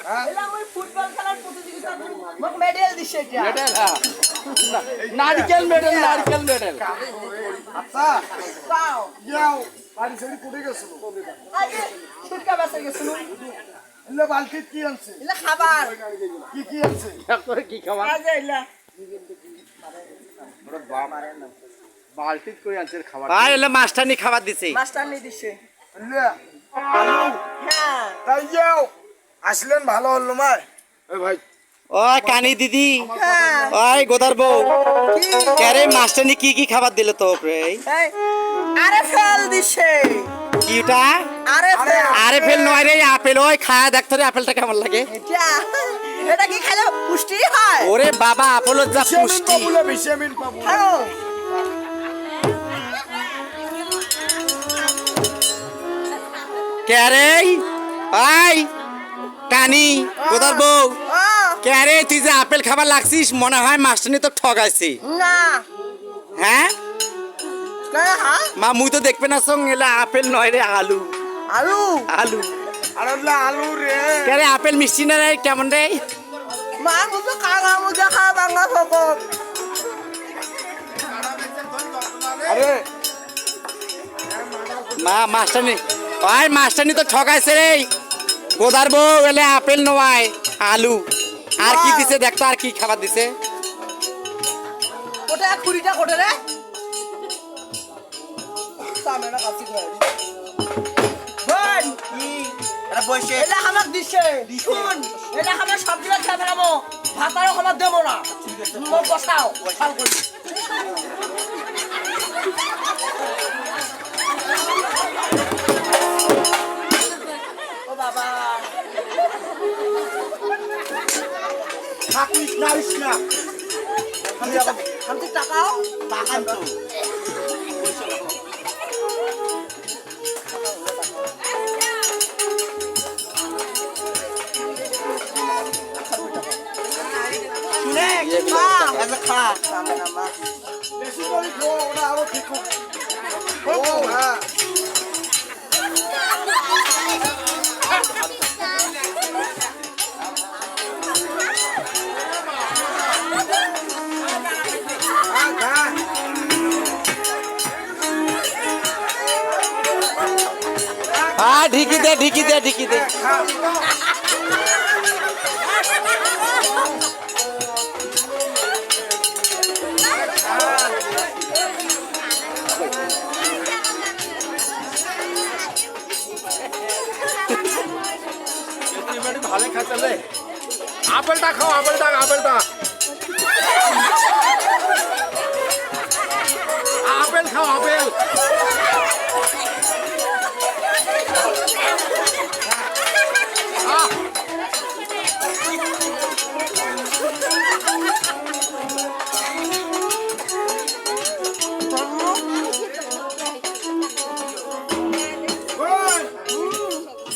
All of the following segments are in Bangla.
এলা ওই ফুটবল খেলার প্রতিযোগিতা মোক মেডেল দিছে এটা মেডেল নারকেল মেডেল আচ্ছা পাও যাও বাড়ি ছেড়ে কোথায় গেছিল আগে সুটকা বেঁচে গেছিল এলে বালতি কি আনছে এলা খাবার কি আনছে করে কি খাবার আগে এলা বালতি করে আনছে খাবার ভাই এলে মাস্টারনি খাবার দিছে মাস্টার নি দিছে এলে আলু হ্যাঁ তাই যাও আসলেন ভালো হলো মাই এ ভাই ওই কানি দিদি হ্যাঁ ওই গোদার বউ কি ক্যারে মাস্টারনি কি খাবার দিল তো ওপরে এই আরে ফেল দিছে কিটা আরে ফেল আরে ফেল নয় রে আপেল ওই খায়া দেখতো রে আপেলটা কেমন লাগে এটা এটা কি খেলে পুষ্টি হয় ওরে বাবা আপেলের যা ভিটামিন পুষ্টি পাবো না ভিটামিন পাবো হ্যাঁ ক্যারে আই কানি গোদার বউ ক্যারে তুই যে আপেল খাবার লাগছিস মনে হয় মাস্টারনি তো ঠগাইছি না হ্যাঁ না হ্যাঁ মা মুই তো দেখবে না সঙ্গে এলা আপেল নয় রে আলু আলু আলু আর হলো আলু রে ক্যারে আপেল মিষ্টি না রে কেমন রে মা মুতো কাগা মুজা খা বাংলা ফকর আরে মা মাস্টারনি ওই মাস্টারনি তো ঠকাইছে রে গোদার বউ এলে আপেল নয় আলু আর কি দিছে দেখতো আর কি খাবার দিছে ওটা কুড়িটা কোটে রে সামনে কাছি করে বোন এটা বসে এটা আমাক দিছে শুন এটা আমার সবগুলা খাবে না মো ভাতারও আমার দেবো না মো বসাও খাল করি ও বাবা থাকিস না আইস না আমি টাকাও টাকা তো শুনে মা এটা খা সামনে না মা বেশি করে খো ওটা আরো ঠিক হোক ও হ্যাঁ হ্যাঁ ঢিকি দে ভালো খাচ্ছে রে আপেলটা খাও আপেলটা আপেল খাও আপেল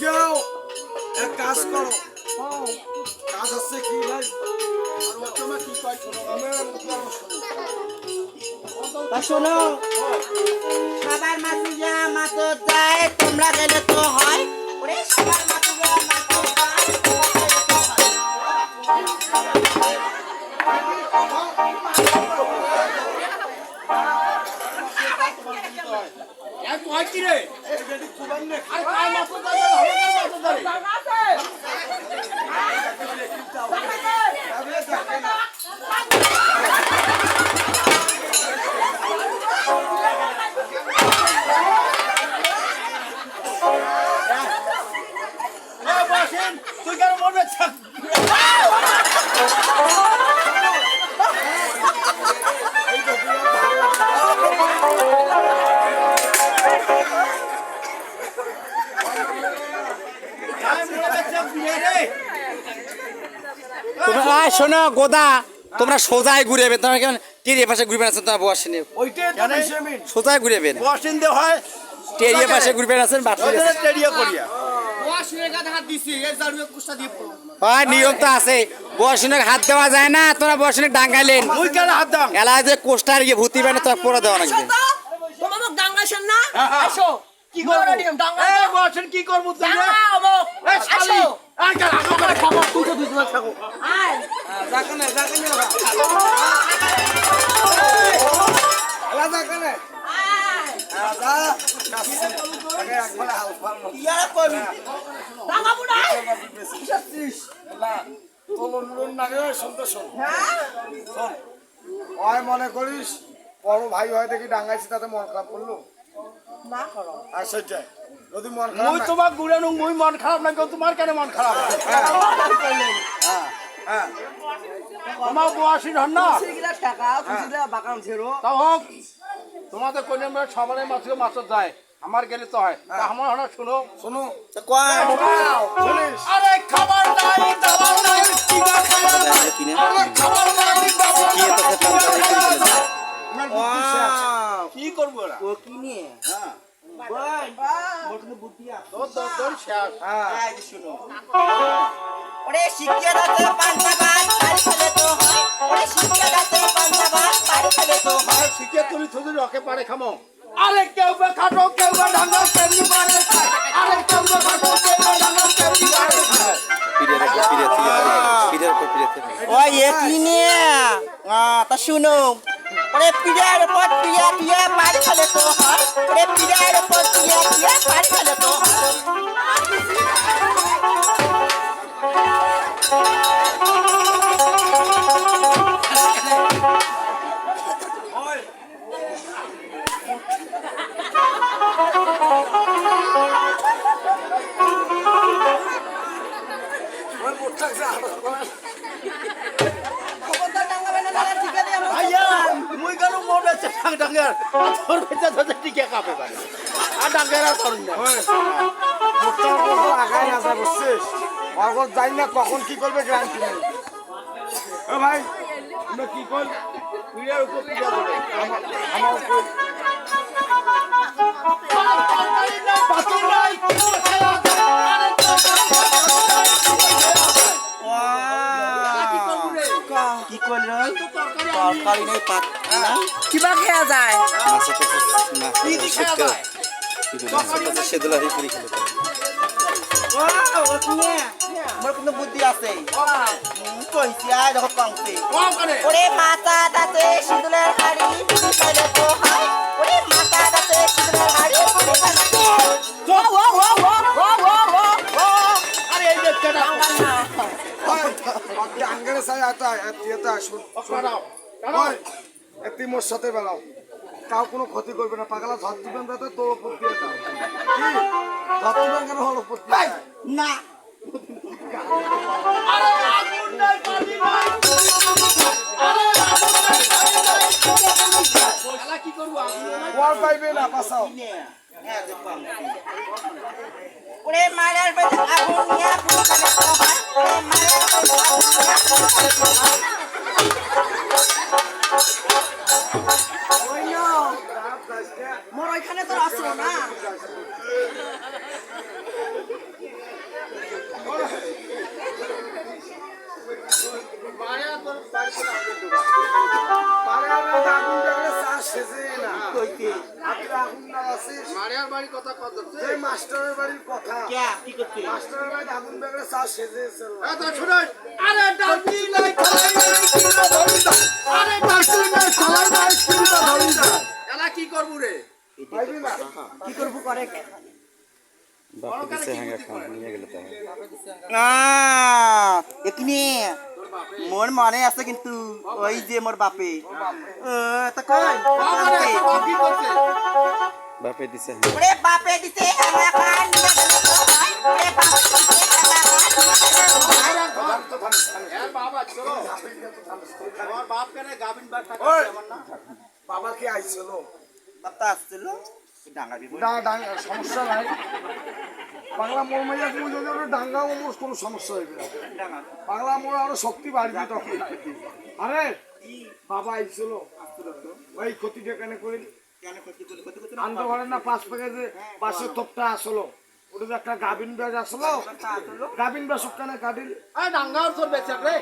যাও এক কাজ করো কাজ আছে কি ভাই আর তোমার কি কয় শোনো আমি শোনো সবার মাথু যা মাথু যায় তোমরা গেলে তো হয় ওরে সবার মাথু যা মাথু যায় এক কয় কি রে আর কাল মাছ ধরে হবে কাল মাছ ধরে তুই কেন মরবে তোমরা শোনো গোদা তোমরা সোজায় ঘুরেবে তোমরা কেমন টেরিয়ে পাশে ঘুরবে না তোমার বসে নিয়ে ওইটাই তো ভিটামিন সোজায় ঘুরেবে না বসিন দে হয় টেরিয়ে পাশে ঘুরবে আছেন বাটুরে টেরিয়া করিয়া হয় নিয়ম তো আছে বসিনের হাত দেওয়া যায় না তোরা বসিনে ডাঙ্গাইলেন তুই কেন হাত দাম এলা যে কোষ্টার গিয়ে ভূতি বেনে তোরা পরে দেওয়া লাগবে তোমার মুখ ডাঙ্গাছেন না হ্যাঁ। আসো কি করব ডাঙ্গা এই বসেন কি করব তুই ডাঙ্গা মুখ এই শালি আসো এই কাল থাকো আয় যাকানে এলা যাকানে আয় যা কাছে আগে একবার আলফা ইয়ারা কবি দাঁড়াবো না না তোলন লোন না রে সুন্দর শোন হ্যাঁ শোন ওই মনে করিস বড় ভাই হয় দেখি ডাঙ্গাইছি তাতে মন খারাপ করলো না করো আর সেটাই যদি মন খারাপ মুই না- তোমাক গুড়ে নুং মুই মন খারাপ না কেউ তোমার কেন মন খারাপ হ্যাঁ হ্যাঁ তোমার বয়সী হন না সিগিরা টাকা খুশিলা বাকাম ছেড়ো তাও হোক তোমাদের কোন সবাই মাছ যায় আমার গেলে তো হয় তা আমার হনা শুনো শোনো কয় শুনিস আরে খাবার নাই দাবার নাই টিকা খাবার নাই আরে খাবার নাই দাবার নাই আমার বুদ্ধি শেষ। কি করবো ওরা ও কি নিয়ে হ্যাঁ বল মোর কিন্তু বুদ্ধি আছে তোর শেষ হ্যাঁ এই যে শুনো ওরে শিখিয়ে দাতে পান্তাবাদ বাড়ি ফেলে তো হয় ওরে শিখিয়ে দাতে পান্তাবাদ বাড়ি ফেলে তো হয় আর শিখে তুমি শুধু রকে পারে খামো আরে কেউ বা খাটো কেউ বা ডাঙ্গা কেউ পারে খায় আরে কেউ বা খাটো কেউ বা ডাঙ্গা কেউ পারে খায় ওই কি নিয়ে তা শুনো ওরে পিড়ার উপর পিড়া বাড়ি ফেলে তো হয় ওরে পিড়ার উপর পিড়া বাড়ি ফেলে তো হয় ওই মোটটা যে আড়া করে খবরদার টাঙ্গাবে না নালা টিকা দিয়ে আমার ভাইয়া মুই কেন মোড়ে চাং ডাঙ্গার তোর ভেতর ধরে টিকে কাপে পারে আর ডাঙ্গার আর করুন না মোটটার উপর আগাই না যায় বুঝছিস অগর যাই না কখন কি করবে গ্যারান্টি নেই ও ভাই আমরা কি কর পিড়ার উপর পিড়া ধরে আমার উপর পাতি নাই কিছু খেলা আরে কি করবো রে কি করল তরকারি তরকারি নেই পাত কিবা খেয়া যায় কি দি খেলা যায় মোর কিন্তু বুদ্ধি আছে কইছি আয় দেখো কংসি কম করে ওরে মাথা দাতে সিঁদুরের হাড়ি পুরি ফেলে তো হয় ওরে মাথা দাতে সিঁদুরের হাড়ি পুরি ফেলে তো আরে এই দেখটা আঙ্গারে চাই আতা এতা শুন কাটাও ওই এতি মোর সাথে বেলাও কাউ কোনো ক্ষতি করবে না পাগলা ধর দিবেন যাতে তোর উপর দিয়ে দাও কি ধর দিবেন কেন হল উপর দিয়ে দাও? না আরে আগুন নাই পানি নাই আরে আগুন নাই পানি নাই শালা কি করব আগুন নাই ওয়ার পাইবে না পাসাও ওরে মারার বেলা আগুন নিয়ে পুরি ফেলে তো হয় ওরে মারার বেলা আগুন নিয়ে পুরি ফেলে তো হয় ওই না মোর ওইখানে তো আসলো না মারে তোর বাড়িতে আগুন দেব পারে আমরা আগুন দেখলে চা সেজে না কইতে আপনি আগুন না আসিস মারে আর বাড়ি কথা কত এই মাস্টারের বাড়ির কথা কে কি করতে মাস্টারের বাড়িতে আগুন দেখলে চা সেজে এত শুনুন আরে ডাকি নাই খালাই নাই কিনা ধরি দা আরে ডাকি নাই খালাই নাই কিনা ধরি দা এলা কি করব রে পাইবি না কি করব করে বড়কারে কি বুদ্ধি করে না এখানে মোর মনে আছে কিন্তু ওই যে মোর বাপে তা কই বাবারে বাপ কি করছে ওরে বাপে দিতে আমার কান নিয়ে গেল তো হয় ওরে বাপে দিতে আমার কান নিয়ে গেল তো হয়। এ বাবা চলো আমার বাপ কেন গাবিন বাপ টাকা ওই। আমার না বাবা কি আইছিল বাপটা আসছিল ডাঙ্গা বিপদ ডাঙ্গা সমস্যা নাই বাংলা মোর মাইয়া তুমি যদি ওটা ডাঙ্গা মোর কোনো সমস্যা হইবে না ডাঙ্গা বাংলা মোর আরো শক্তি বাড়বে তখন আরে বাবা আইছিল ওই ক্ষতিটা কেন করি কেন করতে করতে আনতে পারেন না 5 প্যাকেজে পাশের থপটা আসলো ওটা যে একটা গাবিন ব্যাগ আসলো গাবিন ব্যাগ কেন কাটিল আরে ডাঙ্গা তোর বেচে রে